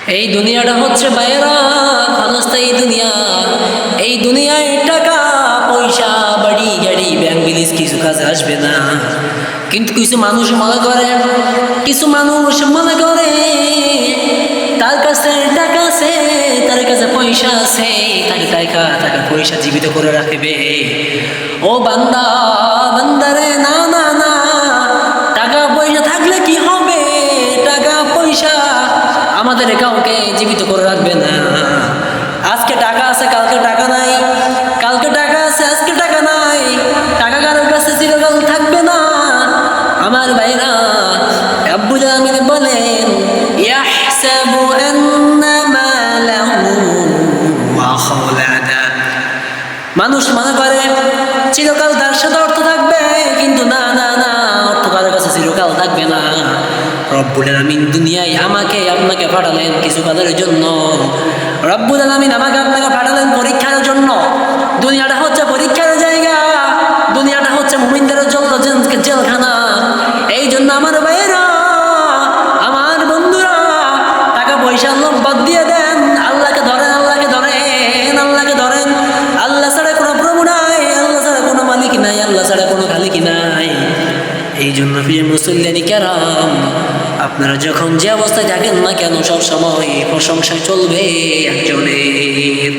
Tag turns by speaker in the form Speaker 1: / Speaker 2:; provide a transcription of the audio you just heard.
Speaker 1: এই দুনিয়াটা হচ্ছে বাইরা ক্ষণস্থায়ী দুনিয়া। এই দুনিয়ায় টাকা পয়সা বাড়ি গাড়ি ব্যাংক ব্যালেন্স কিছু কাজে আসবে না। কিন্তু কিছু মানুষ মনে করে তার কাছে টাকা আছে, তার কাছে পয়সা আছে, তাকে টাকা পয়সা জীবিত করে রাখবে। ও বান্দা বান্দারে, না না না, টাকা পয়সা থাকলে কি হবে? টাকা পয়সা আমাদের কাউকে জীবিত করে রাখবে না। আজকে টাকা আছে, কালকে টাকা নাই, কালকে টাকা আছে, আজকে টাকা নাই। টাকা কারোর কাছে চিরকাল থাকবে না। আমার ভাইরা, রব্বুল আমিন বলেন, ইয়াহসাবু আন্না মালাহু আখলাদা। মানুষ মনে করে চিরকাল তার সাথে অর্থ থাকবে, কিন্তু না না না, অর্থ কারোর কাছে চিরকাল থাকবে না। রব্বুল আমিন দুনিয়ায় আমাকে আপনাকে পাঠালেন কিছু কাজের জন্য। রব্বুল আমিন আমাকে আপনাকে পাঠালেন পরীক্ষার জন্য। দুনিয়াটা হচ্ছে পরীক্ষার জায়গা, দুনিয়াটা হচ্ছে মুমিনদের জন্য জেলখানা। এই জন্য আমার ভাইয়েরা, আমার বন্ধুরা, টাকা পয়সার লোভ বাদ দিয়ে দেন, আল্লাহকে ধরেন, আল্লাহকে ধরেন, আল্লাহকে ধরেন। আল্লাহ ছাড়া কোনো প্রভু নাই, আল্লাহ ছাড়া কোনো মালিক নাই, আল্লাহ ছাড়া কোনো খালিক নাই। এই জন্য প্রিয় মুসল্লিয়ানি কেরাম, আপনারা যখন যে অবস্থায় থাকেন না কেন, সব সময় প্রশংসা চলবে একজনের।